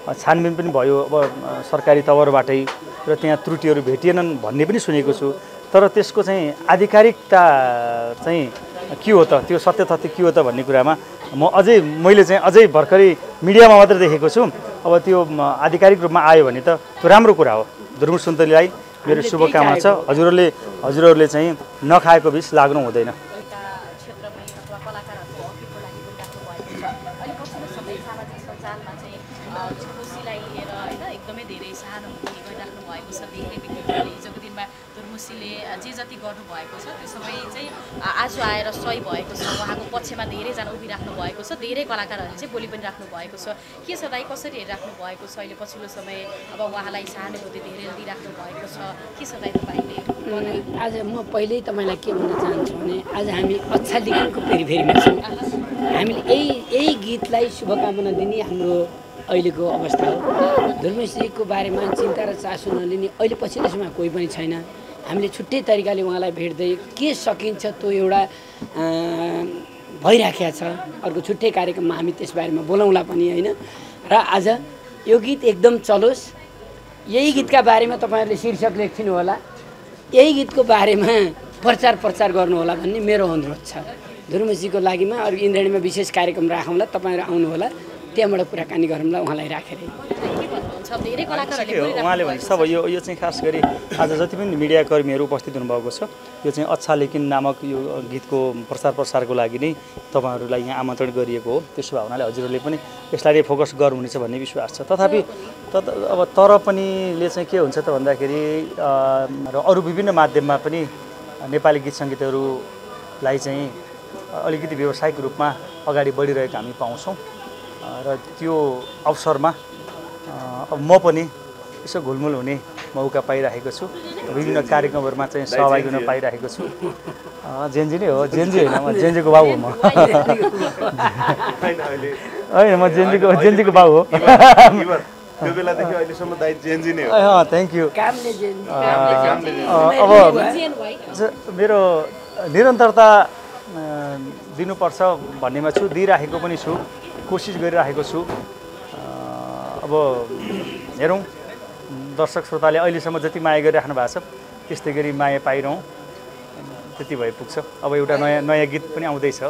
छानबिन पनि भयो अब सरकारी तवरबाटै र त्यहाँ त्रुटिहरू भेटिएनन् भन्ने पनि सुनेको छु। तर त्यसको चाहिँ आधिकारिकता चाहिँ के हो त, त्यो सत्य तथ्य के हो त भन्ने कुरामा मैले चाहिँ अझै भर्खरै मिडियामा मात्र देखेको छु। अब त्यो आधिकारिक रूपमा आयो भने त त्यो राम्रो कुरा हो। धुर्मुट सुन्तलीलाई मेरो शुभकामना छ। हजुरहरूले चाहिँ नखाएको विष लाग्नु हुँदैन। जे जति गर्नुभएको छ त्यो सबै चाहिँ आज आएर सही भएको छ। उहाँको पक्षमा धेरैजना उभिराख्नु भएको छ, धेरै कलाकारहरूले चाहिँ बोली पनि राख्नु भएको छ। के छ दाइ, कसरी हेरिराख्नु भएको छ अहिले पछिल्लो समय? अब उहाँलाई सहानुभूति धेरै दिइराख्नु भएको छ, के छ दाइ तपाईँले? आज म पहिल्यै तपाईँलाई के भन्न चाहन्छु भने आज हामी अच्छा लेखनको फेरिमा छौँ। हामीले यही गीतलाई शुभकामना दिने हाम्रो अहिलेको अवस्था हो। धुर्मुसीको बारेमा चिन्ता र चासो नलिने अहिले पछिल्लो समय कोही पनि छैन। हामीले छुट्टै तरिकाले उहाँलाई भेट्दै के सकिन्छ त्यो एउटा भइराखेको छ। अर्को छुट्टै कार्यक्रममा हामी त्यसबारेमा बोलाउँला पनि होइन। र आज यो गीत एकदम चलोस्। यही गीतका बारेमा तपाईँहरूले शीर्षक लेखिदिनु होला, यही गीतको बारेमा प्रचार गर्नुहोला भन्ने मेरो अनुरोध छ। धुर्मुसीको लागिमा अरू इन्द्रणीमा विशेष कार्यक्रम राखौँला, तपाईँहरू आउनुहोला, त्यहाँबाट कुराकानी गरौँला उहाँलाई राखेर। उहाँले भने सब यो चाहिँ खास गरी आज जति पनि मिडियाकर्मीहरू उपस्थित हुनुभएको छ, यो चाहिँ अच्छा लेकिन नामक यो गीतको प्रसारको लागि नै तपाईँहरूलाई यहाँ आमन्त्रण गरिएको हो। त्यसो भावनाले हजुरहरूले पनि यसलाई फोकस गर्नुहुनेछ भन्ने विश्वास छ। तथापि अब तर पनि चाहिँ के हुन्छ त भन्दाखेरि र अरू विभिन्न माध्यममा पनि नेपाली गीत सङ्गीतहरूलाई चाहिँ अलिकति व्यावसायिक रूपमा अगाडि बढिरहेको हामी पाउँछौँ। र त्यो अवसरमा अब म पनि यसो घुलमुल हुने मौका पाइरहेको छु। विभिन्न कार्यक्रमहरूमा चाहिँ सहभागी हुन पाइरहेको छु। जेन्जी नै हो, जेन्जी होइन, म जेन्जीको बाउ हो। म होइन, म जेन्जीको बाउ हो। त्यो बेलादेखि अहिलेसम्म दाइ जेन्जी नै हो। Thank you. अब मेरो निरन्तरता दिनुपर्छ भन्नेमा छु, दिइराखेको पनि छु, कोसिस गरिरहेको छु। अब हेरौँ, दर्शक श्रोताले अहिलेसम्म जति माया गरिराख्नु भएको छ त्यस्तै गरी माया पाइरहँ, त्यति भए पुग्छ। अब एउटा नयाँ गीत पनि आउँदैछ।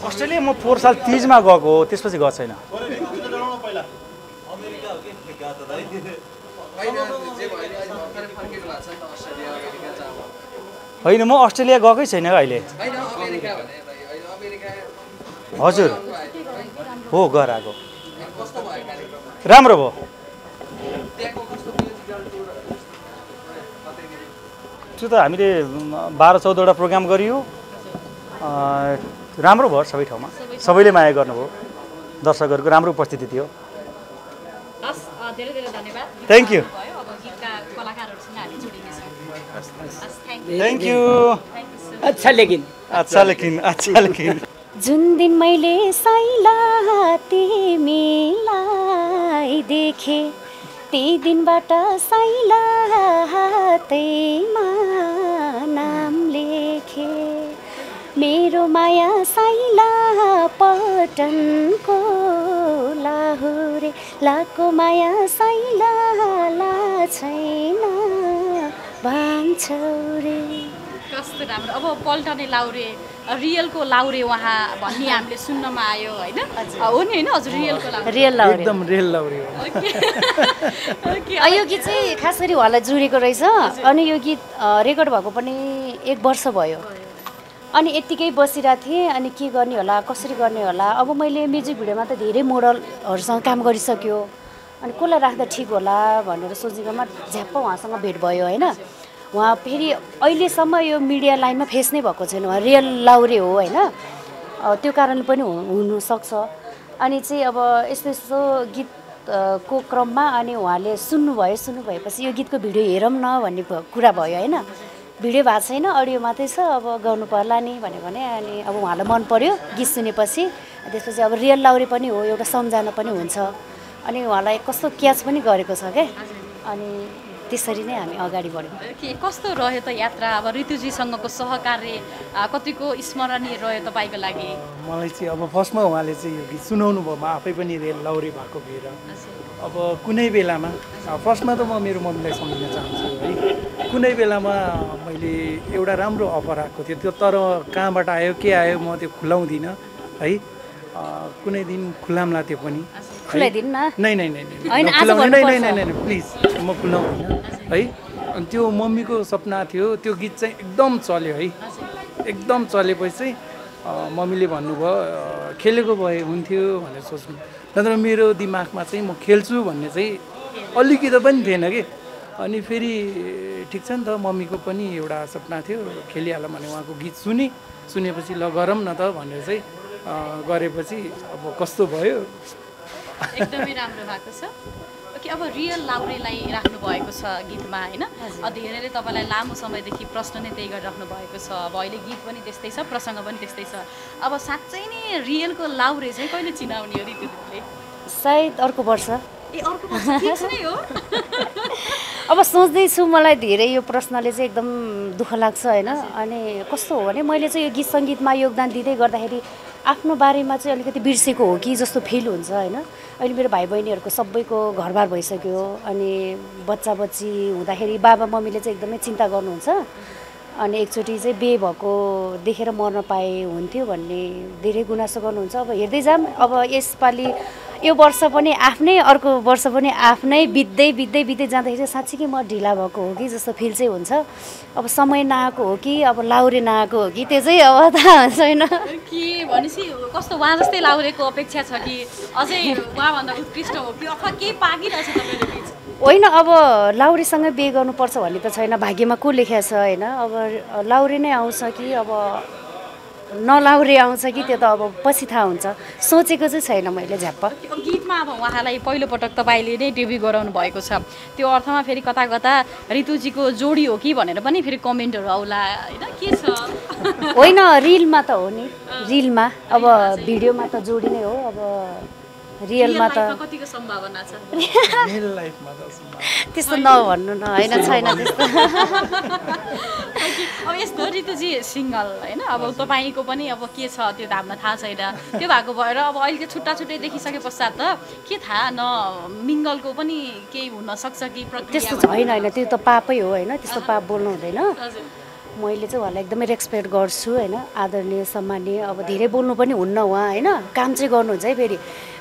अस्ट्रेलिया म 4 साल तिजमा गएको हो, त्यसपछि गएको छैन। होइन, म अस्ट्रेलिया गएकै छैन अहिले। हजुर हो, गएर आएको। राम्रो भयो। त्यो त हामीले 12-14वटा प्रोग्राम गरियो। राम्रो भयो सबै ठाउँमा, सबैले माया गर्नुभयो, दर्शकहरूको राम्रो उपस्थिति थियो। Thank you. Thank you. अच्छा लेकिन जुन दिन मैले साइला तिमीलाई देखे त्यही दिनबाट साइला हातैमा नाम लेखे। मेरो माया साइला पटनको लाहुरे लाको माया साइला ला छैन भान्छौरे। कस्तो राम्रो। अब पल्टने लाउरे, रियलको लाउरे उहाँ भन्ने हामीले सुन्नमा आयो होइन? हो नि होइन हजुर, रियलको लाउरे, रियल लाउरे, एकदम रियल लाउरे हो। यो गीत चाहिँ खास गरी उहाँलाई जुरेको रहेछ। अनि यो गीत रेकर्ड भएको पनि 1 वर्ष भयो। अनि यत्तिकै बसिरहेको थिएँ। अनि के गर्ने होला, कसरी गर्ने होला। अब मैले म्युजिक भिडियोमा त धेरै मोडलहरूसँग काम गरिसक्यो। अनि कसलाई राख्दा ठिक होला भनेर सोचेकोमा झ्याप्प उहाँसँग भेट भयो होइन। उहाँ फेरि अहिलेसम्म यो मिडिया लाइनमा फेस नै भएको छैन। उहाँ रियल लाउरे हो होइन, त्यो कारणले पनि हुनसक्छ। अनि चाहिँ अब यस्तो गीतको क्रममा अनि उहाँले सुन्नुभएपछि यो गीतको भिडियो हेरौँ न भन्ने कुरा भयो होइन। भिडियो भएको छैन, अडियो मात्रै छ। अब गाउनु पर्ला नि भने अनि अब उहाँलाई मन पर्यो गीत सुनेपछि। त्यसपछि अब रियल लाउरे पनि हो, एउटा सम्झना पनि हुन्छ। अनि उहाँलाई कस्तो क्याच पनि गरेको छ क्या। अनि त्यसरी नै हामी अगाडि बढ्यौँ। के कस्तो रह्यो त यात्रा? अब ऋतुजीसँगको सहकार्य कतिको स्मरणीय रह्यो तपाईँको लागि? मलाई चाहिँ अब फर्स्टमा उहाँले चाहिँ यो गीत सुनाउनु भयो, म आफै पनि रेल लाउरे भएको भएर अब कुनै बेलामा फर्स्टमा त म मेरो मम्मीलाई सम्झिन चाहन्छु है। कुनै बेलामा मैले एउटा राम्रो अफर आएको थियो, त्यो तर कहाँबाट आयो के आयो म त्यो खुलाउँदिनँ है। कुनै दिन खुलाम्ला त्यो पनि खुलाइदिनु न। नै प्लिज म खुलाउँदिनँ है। अनि त्यो मम्मीको सपना थियो, त्यो गीत चाहिँ एकदम चल्यो है। एकदम चलेपछि चाहिँ मम्मीले भन्नुभयो खेलेको भए हुन्थ्यो भनेर सोच्नु, नत्र मेरो दिमागमा चाहिँ म खेल्छु भन्ने चाहिँ अलिकति पनि थिएन कि। अनि फेरि ठिक छ नि त, मम्मीको पनि एउटा सपना थियो, खेलिहाल भने उहाँको गीत सुनेपछि ल गरौँ न त भनेर चाहिँ गरेपछि अब कस्तो भयो। एकदमै राम्रो भएको छ। ओके, अब रियल लाउरेलाई राख्नु भएको छ गीतमा होइन? धेरैले तपाईँलाई लामो समयदेखि प्रश्न नै त्यही गरिराख्नु भएको छ। अब अहिले गीत पनि त्यस्तै छ, प्रसङ्ग पनि त्यस्तै छ। अब साँच्चै नै रियलको लाउरे चाहिँ कहिले चिनाउने हो ऋतुले? सायद अर्को वर्ष। अर्को वर्ष फिक्स नै हो? अब सोच्दैछु, मलाई धेरै यो प्रश्नले चाहिँ एकदम दुःख लाग्छ होइन। अनि कस्तो हो भने मैले चाहिँ यो गीत सङ्गीतमा योगदान दिँदै गर्दाखेरि आफ्नो बारेमा चाहिँ अलिकति बिर्सेको हो कि जस्तो फिल हुन्छ होइन। अहिले मेरो भाइ बहिनीहरूको सबैको घरबार भइसक्यो, अनि बच्चा बच्ची हुँदाखेरि बाबा मम्मीले चाहिँ एकदमै चिन्ता गर्नुहुन्छ। अनि एकचोटि चाहिँ बिहे भएको देखेर मर्न पाए हुन्थ्यो भन्ने धेरै गुनासो गर्नुहुन्छ। अब हेर्दै जाऊँ, अब यसपालि यो वर्ष पनि आफ्नै, अर्को वर्ष पनि आफ्नै बित्दै जाँदाखेरि साँच्चीकै म ढिला भएको हो कि जस्तो फिल चाहिँ हुन्छ। अब समय नआएको हो कि अब लाउरे नआएको हो कि त्यो चाहिँ अब थाहा छैन कि। भनेपछि कस्तो उहाँ जस्तै लाउरेको अपेक्षा छ कि अझै उहाँभन्दा उत्कृष्ट हो कि, अथवा केही पाकिरहेछ तपाईँले बिच? होइन, अब लाउरेसँगै बिहे गर्नुपर्छ भन्ने त छैन, भाग्यमा को लेख्या छ होइन। अब लाउरे नै आउँछ कि अब नलाउरे आउँछ कि त्यो त अब पछि थाहा हुन्छ। सोचेको चाहिँ छैन मैले झ्याप्प। गीतमा अब उहाँलाई पहिलोपटक तपाईँले नै डेब्यु गराउनु भएको छ, त्यो अर्थमा फेरि कता कता ऋतुजीको जोडी हो कि भनेर पनि फेरि कमेन्टहरू आउला होइन, के छ? होइन, रिलमा त हो नि, रिलमा। अब भिडियोमा त जोडी नै हो, अब रियलमा त कतिको सम्भावना छ? त्यस्तो नभन्नु न, होइन छैन त्यस्तो। अब यस्तो ऋतुजी सिङ्गल होइन, अब तपाईँको पनि अब के छ त्यो त हामीलाई थाहा छैन। त्यो भएको भएर अब अहिले छुट्टा छुट्टै देखिसके पश्चात त के थाहा, न मिङ्गलको पनि केही हुनसक्छ कि प्रक्रिया? त्यस्तो छैन, होइन त्यो त पापै हो होइन, त्यस्तो पाप बोल्नु हुँदैन। मैले चाहिँ उहाँलाई एकदमै रेस्पेक्ट गर्छु होइन, आदरणीय सम्मानीय। अब धेरै बोल्नु पनि हुन्न उहाँ होइन, काम चाहिँ गर्नुहुन्छ है। फेरि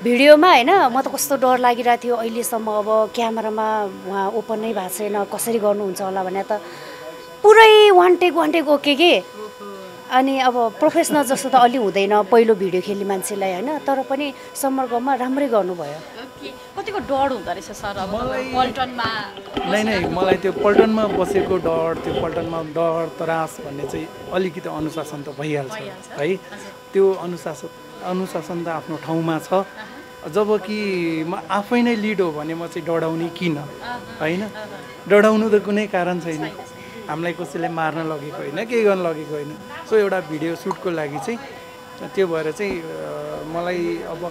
भिडियोमा होइन, म त कस्तो डर लागिरहेको थियो अहिलेसम्म। अब क्यामेरामा उहाँ ओपन नै भएको छैन, कसरी गर्नुहुन्छ होला भने त पुरै वान टेक ओके के। अनि अब प्रोफेसनल जस्तो त अलि हुँदैन पहिलो भिडियो खेल्ने मान्छेलाई होइन, तर पनि समर्गमा राम्रै गर्नुभयो। कतिको डर हुँदो रहेछ सर अब पल्टनमा? नै मलाई त्यो पल्टनमा बसेको डर, त्यो पल्टनमा डर त्रास भन्ने चाहिँ अलिकति अनुशासन त भइहाल्छ है। त्यो अनुशासन त आफ्नो ठाउँमा छ। जब कि म आफै नै लिड हो भने म चाहिँ डराउने किन होइन? डराउनु त कुनै कारण छैन, हामीलाई कसैले मार्न लगेको होइन, केही गर्न लगेको होइन। सो एउटा भिडियो सुटको लागि चाहिँ त्यो भएर चाहिँ मलाई अब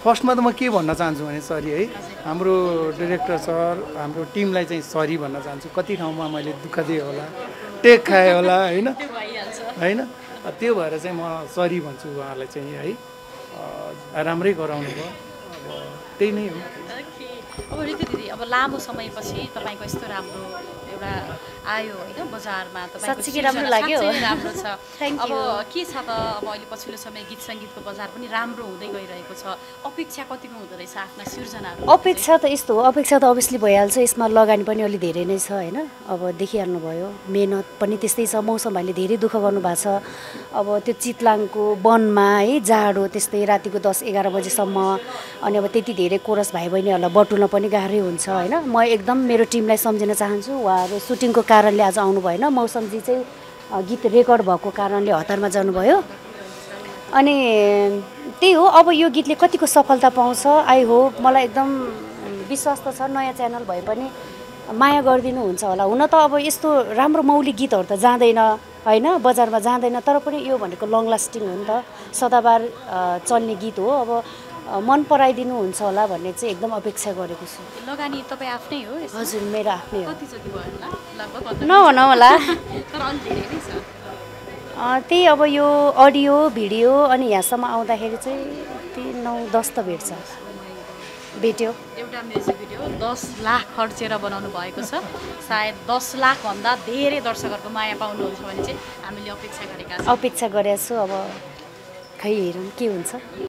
फर्स्टमा त म के भन्न चाहन्छु भने सरी है, हाम्रो डिरेक्टर सर, हाम्रो टिमलाई चाहिँ सरी भन्न चाहन्छु। कति ठाउँमा मैले दुःख दिएँ होला, टेक खाएँ होला होइन, त्यो भएर चाहिँ म सरी भन्छु उहाँलाई चाहिँ है। राम्रै गराउनु भयो, अब त्यही नै हो। अब ऋतु दिदी, अब लामो समयपछि तपाईँको यस्तो राम्रो एउटा आयो होइन बजारमा, साँच्चै राम्रो लाग्यो, राम्रो छ। अब के छ त, अब अहिले पछिल्लो समय गीत सङ्गीतको बजार पनि राम्रो हुँदै गइरहेको छ, अपेक्षा कतिको हुँदो रहेछ आफ्ना सिर्जनाहरू? अपेक्षा त यस्तो हो, अपेक्षा त अभियसली भइहाल्छ, यसमा लगानी पनि अलि धेरै नै छ होइन। अब देखिहाल्नु भयो, मेहनत पनि त्यस्तै छ। मौसम भाइले धेरै दुःख गर्नुभएको छ। अब त्यो चितलाङको वनमा है, जाडो त्यस्तै रातिको 10-11 बजीसम्म, अनि अब त्यति धेरै कोरस भाइ बहिनीहरूलाई बटुल्न पनि गाह्रै हुन्छ होइन। म एकदम मेरो टिमलाई सम्झिन चाहन्छु, उहाँहरू सुटिङको कारणले आज आउनु भएन। मौसमजी चाहिँ गीत रेकर्ड भएको कारणले हतारमा जानुभयो। अनि त्यही हो, अब यो गीतले कतिको सफलता पाउँछ आई होप। मलाई एकदम विश्वास त छ, नयाँ च्यानल भए पनि माया गरिदिनुहुन्छ होला। हुन त अब यस्तो राम्रो मौलिक गीतहरू त जाँदैन होइन, बजारमा जाँदैन, तर पनि यो भनेको लङ लास्टिङ हो नि त, सदाबार चल्ने गीत हो। अब मन पराइदिनुहुन्छ होला भन्ने चाहिँ एकदम अपेक्षा गरेको छु। लगानी तपाईँ आफ्नै हो यसमा? हजुर मेरो आफ्नै हो। कति जति भयो होला लगभग? नभनौँ होला। तर अलि धेरै नै छ। त्यही अब यो अडियो भिडियो अनि यहाँसम्म आउँदाखेरि चाहिँ त्यही 9-10 त भेट्छ भेट्यो। एउटा म्युजिक भिडियो 10 लाख खर्चेर बनाउनु भएको छ। सायद 10 लाखभन्दा धेरै दर्शकहरूको माया पाउनुहुन्छ भने चाहिँ हामीले अपेक्षा गरेका छौँ। अपेक्षा गरेको छु अब खै हेरौँ के हुन्छ।